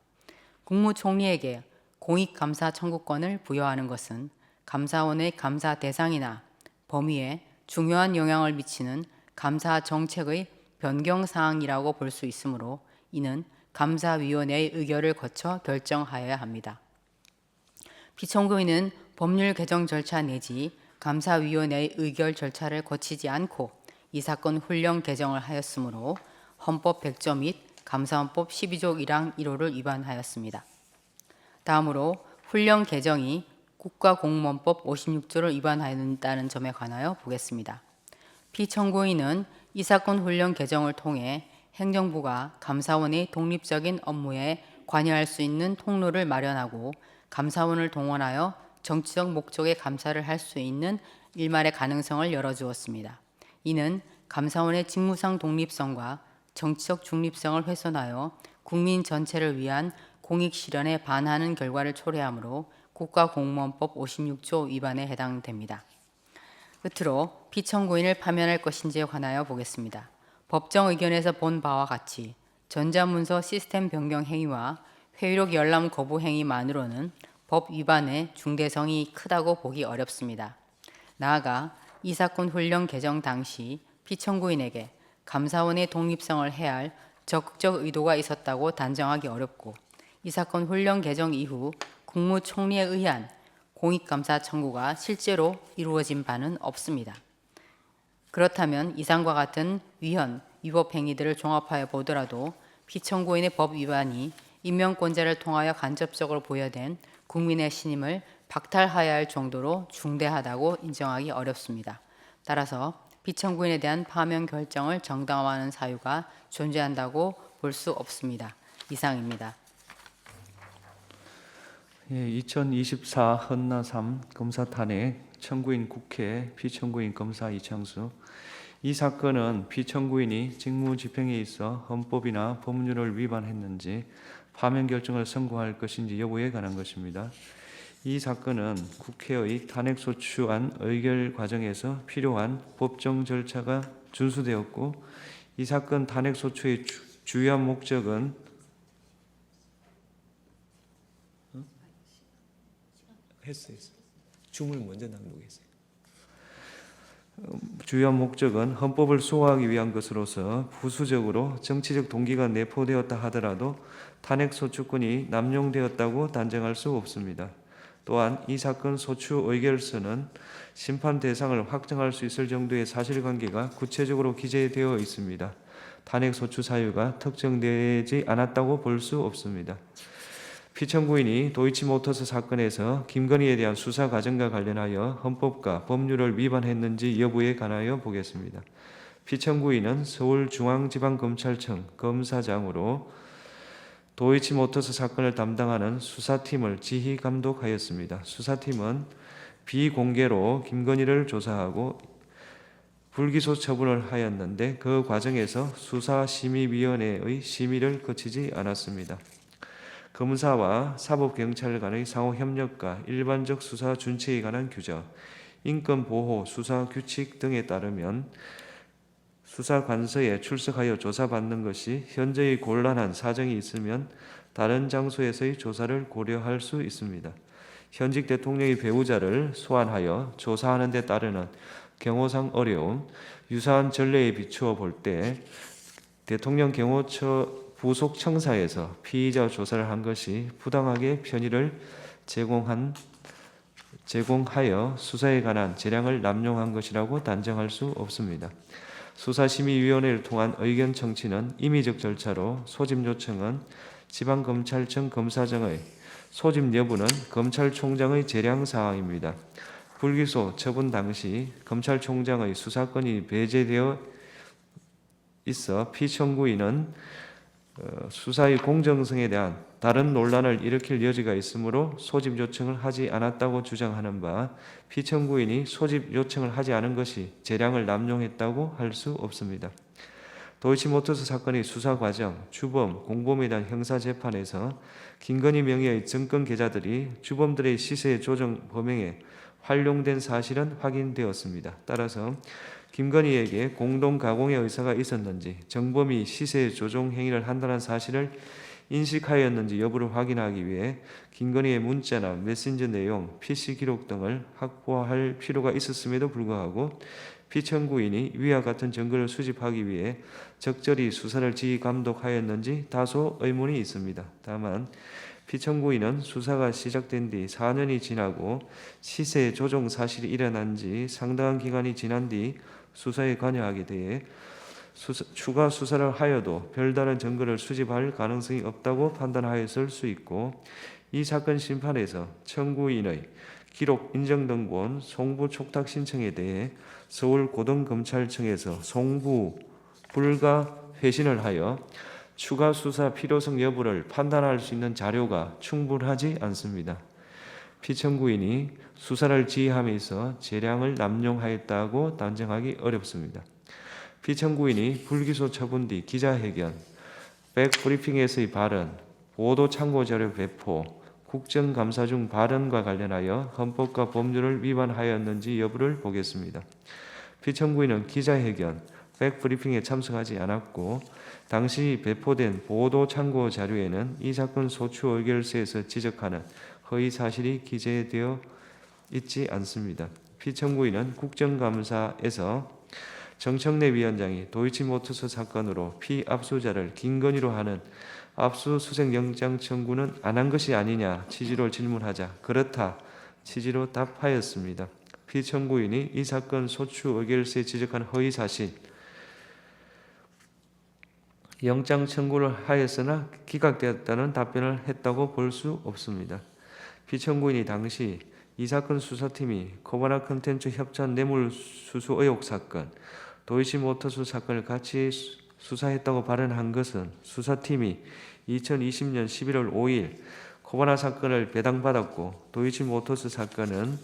[SPEAKER 3] 국무총리에게 공익감사 청구권을 부여하는 것은 감사원의 감사 대상이나 범위에 중요한 영향을 미치는 감사 정책의 변경 사항이라고 볼 수 있으므로 이는 감사위원회의 의결을 거쳐 결정하여야 합니다. 피청구인은 법률 개정 절차 내지 감사위원회의 의결 절차를 거치지 않고 이 사건 훈령 개정을 하였으므로 헌법 100조 및 감사원법 12조 1항 1호를 위반하였습니다. 다음으로 훈령 개정이 국가공무원법 56조를 위반하였다는 점에 관하여 보겠습니다. 피청구인은 이 사건 훈령 개정을 통해 행정부가 감사원의 독립적인 업무에 관여할 수 있는 통로를 마련하고 감사원을 동원하여 정치적 목적의 감사를 할 수 있는 일말의 가능성을 열어주었습니다. 이는 감사원의 직무상 독립성과 정치적 중립성을 훼손하여 국민 전체를 위한 공익 실현에 반하는 결과를 초래하므로 국가공무원법 56조 위반에 해당됩니다. 끝으로 피청구인을 파면할 것인지에 관하여 보겠습니다. 법정 의견에서 본 바와 같이 전자문서 시스템 변경 행위와 회의록 열람 거부 행위만으로는 법 위반의 중대성이 크다고 보기 어렵습니다. 나아가 이 사건 훈령 개정 당시 피청구인에게 감사원의 독립성을 해할 적극적 의도가 있었다고 단정하기 어렵고 이 사건 훈령 개정 이후 국무총리에 의한 공익감사 청구가 실제로 이루어진 바는 없습니다. 그렇다면 이상과 같은 위헌, 위법 행위들을 종합하여 보더라도 피청구인의 법 위반이 인명권자를 통하여 간접적으로 부여된 국민의 신임을 박탈하여야 할 정도로 중대하다고 인정하기 어렵습니다. 따라서 피청구인에 대한 파면 결정을 정당화하는 사유가 존재한다고 볼 수 없습니다. 이상입니다.
[SPEAKER 1] 2024 헌나 3 검사 탄핵 청구인 국회 피청구인 검사 이창수. 이 사건은 피청구인이 직무집행에 있어 헌법이나 법률을 위반했는지 파면 결정을 선고할 것인지 여부에 관한 것입니다. 이 사건은 국회의 탄핵소추안 의결 과정에서 필요한 법정 절차가 준수되었고 이 사건 탄핵소추의 주요한 목적은
[SPEAKER 4] 했어요. 줌을 먼저 낭독했어요.
[SPEAKER 1] 주요한 목적은 헌법을 수호하기 위한 것으로서 부수적으로 정치적 동기가 내포되었다 하더라도 탄핵소추권이 남용되었다고 단정할 수 없습니다. 또한 이 사건 소추 의결서는 심판 대상을 확정할 수 있을 정도의 사실관계가 구체적으로 기재되어 있습니다. 탄핵소추 사유가 특정되지 않았다고 볼 수 없습니다. 피청구인이 도이치모터스 사건에서 김건희에 대한 수사 과정과 관련하여 헌법과 법률을 위반했는지 여부에 관하여 보겠습니다. 피청구인은 서울중앙지방검찰청 검사장으로 도이치모터스 사건을 담당하는 수사팀을 지휘 감독하였습니다. 수사팀은 비공개로 김건희를 조사하고 불기소 처분을 하였는데 그 과정에서 수사심의위원회의 심의를 거치지 않았습니다. 검사와 사법경찰 간의 상호협력과 일반적 수사 준칙에 관한 규정, 인권보호 수사 규칙 등에 따르면 수사관서에 출석하여 조사받는 것이 현재의 곤란한 사정이 있으면 다른 장소에서의 조사를 고려할 수 있습니다. 현직 대통령의 배우자를 소환하여 조사하는 데 따르는 경호상 어려움, 유사한 전례에 비추어 볼 때 대통령 경호처 부속 청사에서 피의자 조사를 한 것이 부당하게 편의를 제공하여 수사에 관한 재량을 남용한 것이라고 단정할 수 없습니다. 수사심의위원회를 통한 의견 청취는 임의적 절차로 소집 요청은 지방검찰청 검사장의 소집 여부는 검찰총장의 재량사항입니다. 불기소 처분 당시 검찰총장의 수사권이 배제되어 있어 피청구인은 수사의 공정성에 대한 다른 논란을 일으킬 여지가 있으므로 소집 요청을 하지 않았다고 주장하는 바 피청구인이 소집 요청을 하지 않은 것이 재량을 남용했다고 할 수 없습니다. 도이치모터스 사건의 수사 과정, 주범, 공범에 대한 형사재판에서 김건희 명의의 정권 계좌들이 주범들의 시세 조정 범행에 활용된 사실은 확인되었습니다. 따라서 김건희에게 공동 가공의 의사가 있었는지 정범이 시세 조종 행위를 한다는 사실을 인식하였는지 여부를 확인하기 위해 김건희의 문자나 메신저 내용, PC 기록 등을 확보할 필요가 있었음에도 불구하고 피청구인이 위와 같은 증거를 수집하기 위해 적절히 수사를 지휘 감독하였는지 다소 의문이 있습니다. 다만 피청구인은 수사가 시작된 뒤 4년이 지나고 시세 조정 사실이 일어난 지 상당한 기간이 지난 뒤 수사에 관여하게 돼 추가 수사를 하여도 별다른 증거를 수집할 가능성이 없다고 판단하였을 수 있고, 이 사건 심판에서 청구인의 기록 인정등본 송부 촉탁 신청에 대해 서울고등검찰청에서 송부 불가 회신을 하여 추가 수사 필요성 여부를 판단할 수 있는 자료가 충분하지 않습니다. 피청구인이 수사를 지휘함에 재량을 남용하였다고 단정하기 어렵습니다. 피청구인이 불기소 처분 뒤 기자회견, 백브리핑에서의 발언, 보도 참고 자료 배포, 국정감사 중 발언과 관련하여 헌법과 법률을 위반하였는지 여부를 보겠습니다. 피청구인은 기자회견, 백브리핑에 참석하지 않았고 당시 배포된 보도 참고 자료에는 이 사건 소추 의결서에서 지적하는 허위 사실이 기재되어 있지 않습니다. 피청구인은 국정감사에서 정청래 위원장이 도이치모터스 사건으로 피압수자를 김건희로 하는 압수수색 영장 청구는 안 한 것이 아니냐 취지로 질문하자 그렇다 취지로 답하였습니다. 피청구인이 이 사건 소추 의결서에 지적한 허위 사실, 영장 청구를 하였으나 기각되었다는 답변을 했다고 볼 수 없습니다. 피청구인이 당시 이 사건 수사팀이 코바나 컨텐츠 협찬 뇌물수수 의혹 사건, 도이치모터스 사건을 같이 수사했다고 발언한 것은 수사팀이 2020년 11월 5일 코바나 사건을 배당받았고 도이치모터스 사건은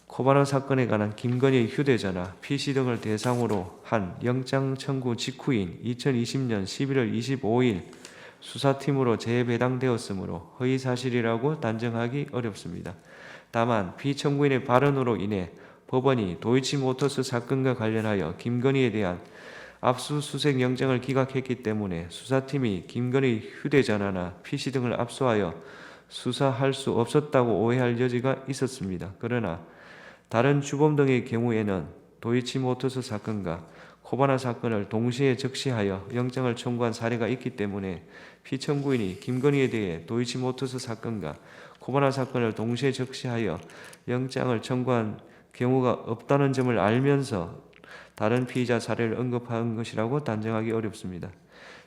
[SPEAKER 1] 코바나 사건에 관한 김건희의 휴대전화, PC 등을 대상으로 한 영장 청구 직후인 2020년 11월 25일 수사팀으로 재배당되었으므로 허위사실이라고 단정하기 어렵습니다. 다만 피청구인의 발언으로 인해 법원이 도이치모터스 사건과 관련하여 김건희에 대한 압수수색 영장을 기각했기 때문에 수사팀이 김건희 휴대전화나 PC 등을 압수하여 수사할 수 없었다고 오해할 여지가 있었습니다. 그러나 다른 주범 등의 경우에는 도이치모터스 사건과 코바나 사건을 동시에 적시하여 영장을 청구한 사례가 있기 때문에 피청구인이 김건희에 대해 도이치모터스 사건과 코바나 사건을 동시에 적시하여 영장을 청구한 경우가 없다는 점을 알면서 다른 피의자 사례를 언급한 것이라고 단정하기 어렵습니다.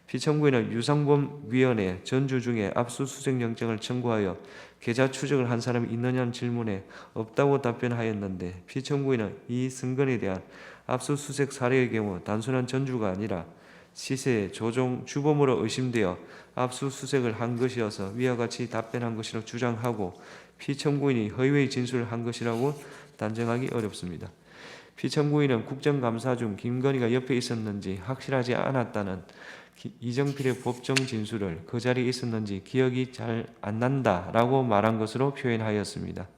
[SPEAKER 1] 피청구인은 유상범 위원의 전주 중에 압수수색 영장을 청구하여 계좌 추적을 한 사람이 있느냐는 질문에 없다고 답변하였는데, 피청구인은 이 승건에 대한 압수수색 사례의 경우 단순한 전주가 아니라 시세 조종 주범으로 의심되어 압수수색을 한 것이어서 위와 같이 답변한 것이라고 주장하고 피청구인이 허위의 진술을 한 것이라고 단정하기 어렵습니다. 피청구인은 국정감사 중 김건희가 옆에 있었는지 확실하지 않았다는 이정필의 법정 진술을 그 자리에 있었는지 기억이 잘 안 난다라고 말한 것으로 표현하였습니다.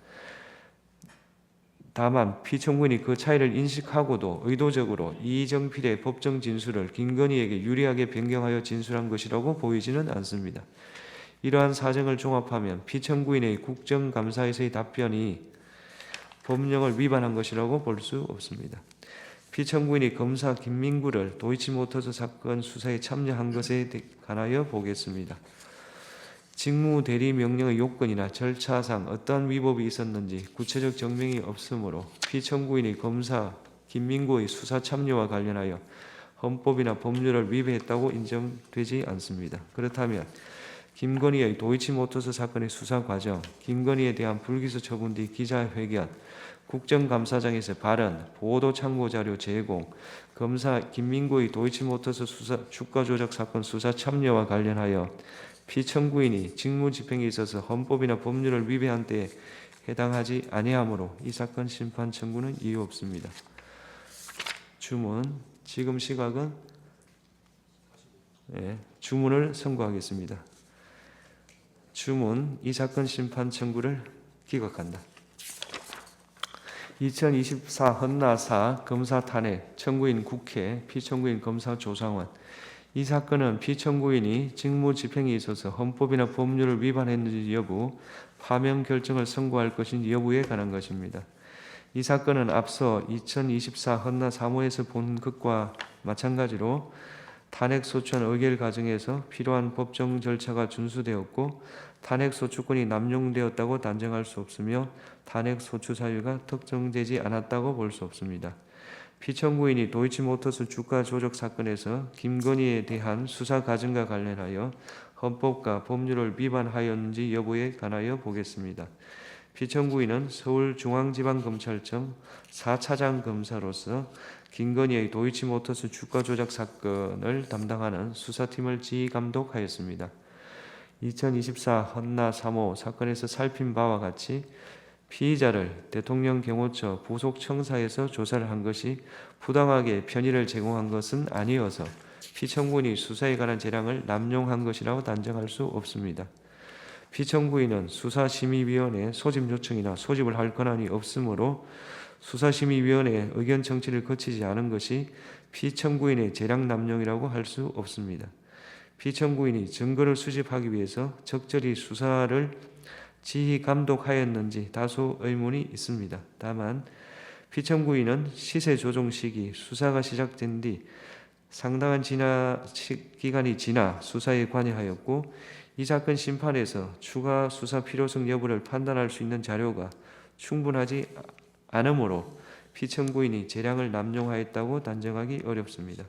[SPEAKER 1] 다만 피청구인이 그 차이를 인식하고도 의도적으로 이정필의 법정 진술을 김건희에게 유리하게 변경하여 진술한 것이라고 보이지는 않습니다. 이러한 사정을 종합하면 피청구인의 국정감사에서의 답변이 법령을 위반한 것이라고 볼 수 없습니다. 피청구인이 검사 김민구를 도이치모터스 사건 수사에 참여한 것에 관하여 보겠습니다. 직무대리 명령의 요건이나 절차상 어떠한 위법이 있었는지 구체적 증명이 없으므로 피청구인이 검사 김민구의 수사 참여와 관련하여 헌법이나 법률을 위배했다고 인정되지 않습니다. 그렇다면 김건희의 도이치모터스 사건의 수사 과정, 김건희에 대한 불기소 처분 뒤 기자회견, 국정감사장에서 발언, 보도 참고 자료 제공, 검사 김민구의 도이치모터스 수사 주가 조작 사건 수사 참여와 관련하여 피청구인이 직무집행에 있어서 헌법이나 법률을 위배한 때에 해당하지 아니하므로 이 사건 심판 청구는 이유 없습니다. 주문, 지금 시각은 주문을 선고하겠습니다. 주문, 이 사건 심판 청구를 기각한다. 2024 헌나사 검사 탄핵, 청구인 국회, 피청구인 검사 조상원. 이 사건은 피청구인이 직무집행에 있어서 헌법이나 법률을 위반했는지 여부, 파면 결정을 선고할 것인지 여부에 관한 것입니다. 이 사건은 앞서 2024 헌나 사무에서 본 것과 마찬가지로 탄핵소추안 의결 과정에서 필요한 법정 절차가 준수되었고 탄핵소추권이 남용되었다고 단정할 수 없으며 탄핵소추 사유가 특정되지 않았다고 볼 수 없습니다. 피청구인이 도이치모터스 주가 조작 사건에서 김건희에 대한 수사 과정과 관련하여 헌법과 법률을 위반하였는지 여부에 관하여 보겠습니다. 피청구인은 서울중앙지방검찰청 4차장 검사로서 김건희의 도이치모터스 주가 조작 사건을 담당하는 수사팀을 지휘 감독하였습니다. 2024 헌나 3호 사건에서 살핀 바와 같이 피의자를 대통령 경호처 부속청사에서 조사를 한 것이 부당하게 편의를 제공한 것은 아니어서 피청구인이 수사에 관한 재량을 남용한 것이라고 단정할 수 없습니다. 피청구인은 수사심의위원회 소집 요청이나 소집을 할 권한이 없으므로 수사심의위원회의 의견 청취를 거치지 않은 것이 피청구인의 재량 남용이라고 할 수 없습니다. 피청구인이 증거를 수집하기 위해서 적절히 수사를 지휘 감독하였는지 다소 의문이 있습니다. 다만 피청구인은 시세 조정 시기 수사가 시작된 뒤 상당한 기간이 지나 수사에 관여하였고 이 사건 심판에서 추가 수사 필요성 여부를 판단할 수 있는 자료가 충분하지 않으므로 피청구인이 재량을 남용하였다고 단정하기 어렵습니다.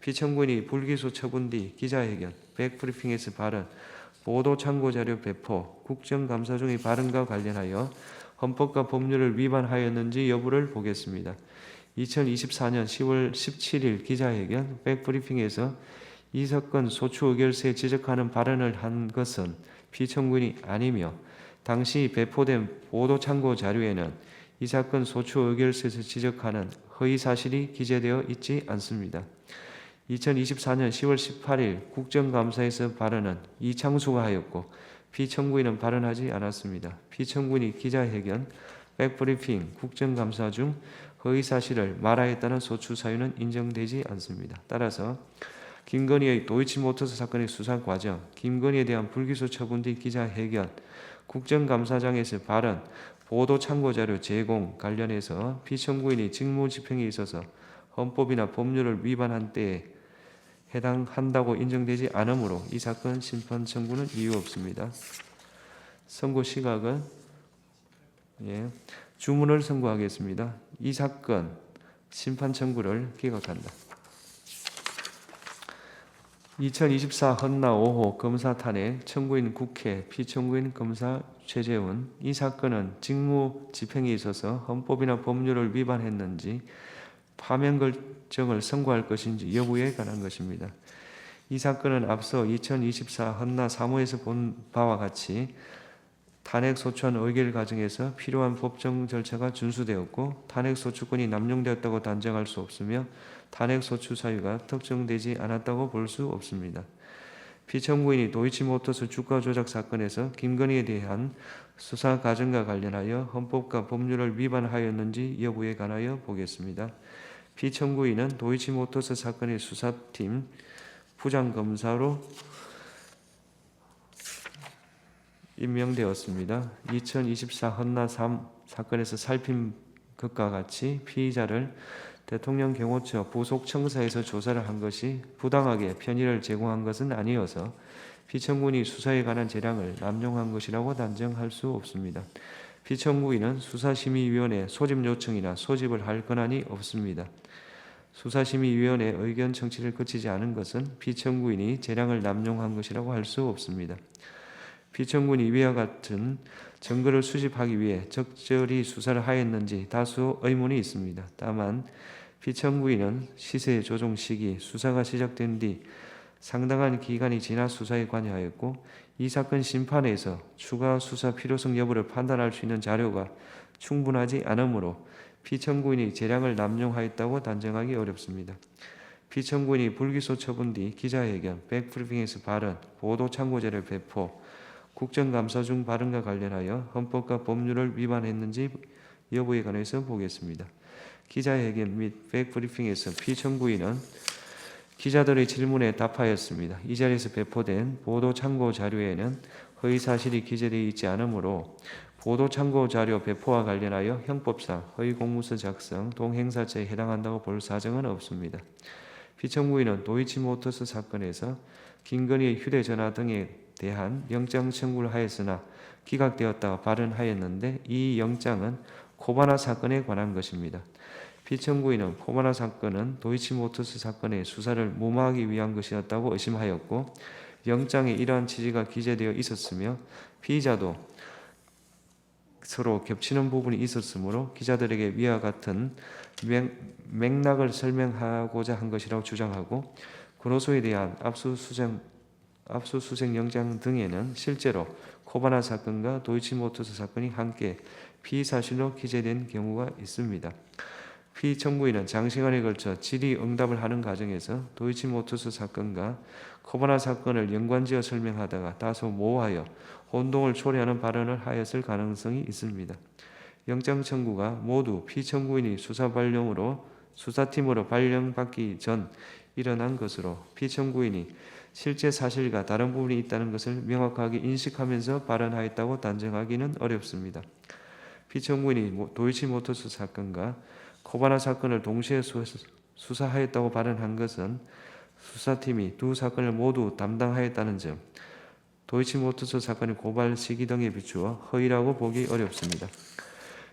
[SPEAKER 1] 피청구인이 불기소 처분 뒤 기자회견, 백브리핑에서 발언, 보도 참고 자료 배포, 국정감사 중의 발언과 관련하여 헌법과 법률을 위반하였는지 여부를 보겠습니다. 2024년 10월 17일 기자회견, 백브리핑에서 이 사건 소추 의결서에 지적하는 발언을 한 것은 피청구인이 아니며 당시 배포된 보도 참고 자료에는 이 사건 소추 의결서에서 지적하는 허위 사실이 기재되어 있지 않습니다. 2024년 10월 18일 국정감사에서 발언은 이창수가 하였고 피청구인은 발언하지 않았습니다. 피청구인이 기자회견, 백브리핑, 국정감사 중 허위 사실을 말하였다는 소추 사유는 인정되지 않습니다. 따라서 김건희의 도이치모터스 사건의 수사 과정, 김건희에 대한 불기소 처분 뒤 기자회견, 국정감사장에서 발언, 보도 참고자료 제공 관련해서 피청구인이 직무집행에 있어서 헌법이나 법률을 위반한 때에 해당한다고 인정되지 않으므로 이 사건 심판 청구는 이유 없습니다. 선고 시각은 주문을 선고하겠습니다. 이 사건 심판 청구를 기각한다. 2024 헌나 5호 검사 탄핵 청구인 국회 피청구인 검사 최재훈 이 사건은 직무 집행에 있어서 헌법이나 법률을 위반했는지 파면 결정을 선고할 것인지 여부에 관한 것입니다. 이 사건은 앞서 2024 헌나 3호에서 본 바와 같이 탄핵소추안 의결 과정에서 필요한 법정 절차가 준수되었고 탄핵소추권이 남용되었다고 단정할 수 없으며 탄핵소추 사유가 특정되지 않았다고 볼 수 없습니다. 피청구인이 도이치모터스 주가 조작 사건에서 김건희에 대한 수사 과정과 관련하여 헌법과 법률을 위반하였는지 여부에 관하여 보겠습니다. 피청구인은 도이치모터스 사건의 수사팀 부장검사로 임명되었습니다. 2024 헌나 3 사건에서 살핀 것과 같이 피의자를 대통령 경호처 부속청사에서 조사를 한 것이 부당하게 편의를 제공한 것은 아니어서 피청구인이 수사에 관한 재량을 남용한 것이라고 단정할 수 없습니다. 피청구인은 수사심의위원회 소집 요청이나 소집을 할 권한이 없습니다. 수사심의위원회 의견 청취를 거치지 않은 것은 피청구인이 재량을 남용한 것이라고 할 수 없습니다. 피청구인이 위와 같은 증거를 수집하기 위해 적절히 수사를 하였는지 다수 의문이 있습니다. 다만 피청구인은 시세 조정 시기 수사가 시작된 뒤 상당한 기간이 지나 수사에 관여하였고 이 사건 심판에서 추가 수사 필요성 여부를 판단할 수 있는 자료가 충분하지 않으므로 피청구인이 재량을 남용하였다고 단정하기 어렵습니다. 피청구인이 불기소 처분 뒤 기자회견, 백브리핑에서 발언, 보도 참고자료 배포, 국정감사 중 발언과 관련하여 헌법과 법률을 위반했는지 여부에 관해서 보겠습니다. 기자회견 및 백브리핑에서 피청구인은 기자들의 질문에 답하였습니다. 이 자리에서 배포된 보도 참고 자료에는 허위 사실이 기재되어 있지 않으므로 보도 참고 자료 배포와 관련하여 형법상 허위 공문서 작성, 동행사죄에 해당한다고 볼 사정은 없습니다. 피청구인은 도이치모터스 사건에서 김건희의 휴대전화 등에 대한 영장 청구를 하였으나 기각되었다고 발언하였는데 이 영장은 코바나 사건에 관한 것입니다. 피청구인은 코바나 사건은 도이치모터스 사건의 수사를 무마하기 위한 것이었다고 의심하였고 영장에 이러한 취지가 기재되어 있었으며 피의자도 서로 겹치는 부분이 있었으므로 기자들에게 위와 같은 맥락을 설명하고자 한 것이라고 주장하고 구로소에 대한 압수수색 영장 등에는 실제로 코바나 사건과 도이치모터스 사건이 함께 피의사실로 기재된 경우가 있습니다. 피청구인은 장시간에 걸쳐 질의응답을 하는 과정에서 도이치모터스 사건과 코바나 사건을 연관지어 설명하다가 다소 모호하여 혼동을 초래하는 발언을 하였을 가능성이 있습니다. 영장 청구가 모두 피청구인이 수사팀으로 발령받기 전 일어난 것으로 피청구인이 실제 사실과 다른 부분이 있다는 것을 명확하게 인식하면서 발언하였다고 단정하기는 어렵습니다. 피청구인이 도이치모터스 사건과 코바나 사건을 동시에 수사하였다고 발언한 것은 수사팀이 두 사건을 모두 담당하였다는 점, 도이치모터스 사건의 고발 시기 등에 비추어 허위라고 보기 어렵습니다.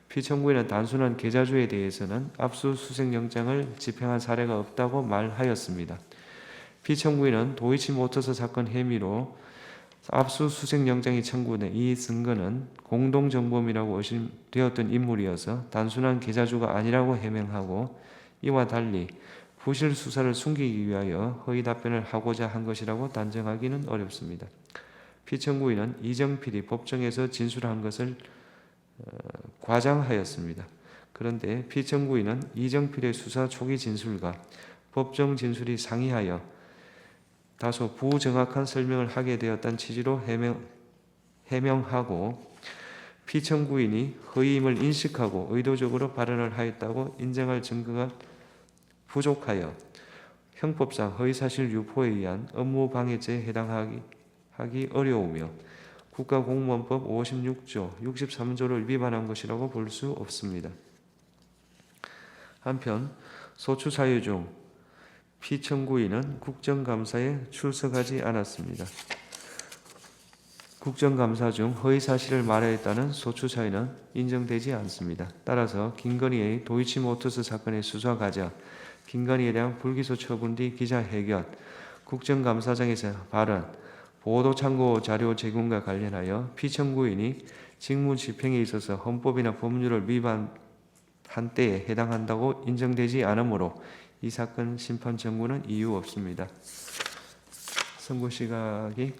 [SPEAKER 1] 피청구인은 단순한 계좌주에 대해서는 압수수색영장을 집행한 사례가 없다고 말하였습니다. 피청구인은 도이치모터스 사건 혐의로 압수수색영장이 청구된 이 증거는 공동정범이라고 의심되었던 인물이어서 단순한 계좌주가 아니라고 해명하고 이와 달리 부실 수사를 숨기기 위하여 허위 답변을 하고자 한 것이라고 단정하기는 어렵습니다. 피청구인은 이정필이 법정에서 진술한 것을 과장하였습니다. 그런데 피청구인은 이정필의 수사 초기 진술과 법정 진술이 상이하여 다소 부정확한 설명을 하게 되었다는 취지로 해명하고 피청구인이 허위임을 인식하고 의도적으로 발언을 하였다고 인정할 증거가 부족하여 형법상 허위사실 유포에 의한 업무방해죄에 해당하기 어려우며 국가공무원법 56조, 63조를 위반한 것이라고 볼 수 없습니다. 한편 소추 사유 중 피청구인은 국정감사에 출석하지 않았습니다. 국정감사 중 허위사실을 말하였다는 소추 사유는 인정되지 않습니다. 따라서 김건희의 도이치모터스 사건의 수사 과정, 김건희에 대한 불기소 처분 뒤 기자회견, 국정감사장에서 발언, 보도참고 자료 제공과 관련하여 피청구인이 직무 집행에 있어서 헌법이나 법률을 위반한 때에 해당한다고 인정되지 않으므로 이 사건 심판 청구는 이유 없습니다. 선고 시각이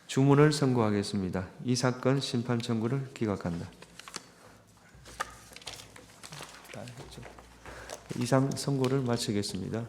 [SPEAKER 1] 주문을 선고하겠습니다. 이 사건 심판 청구를 기각한다. 이상 선고를 마치겠습니다.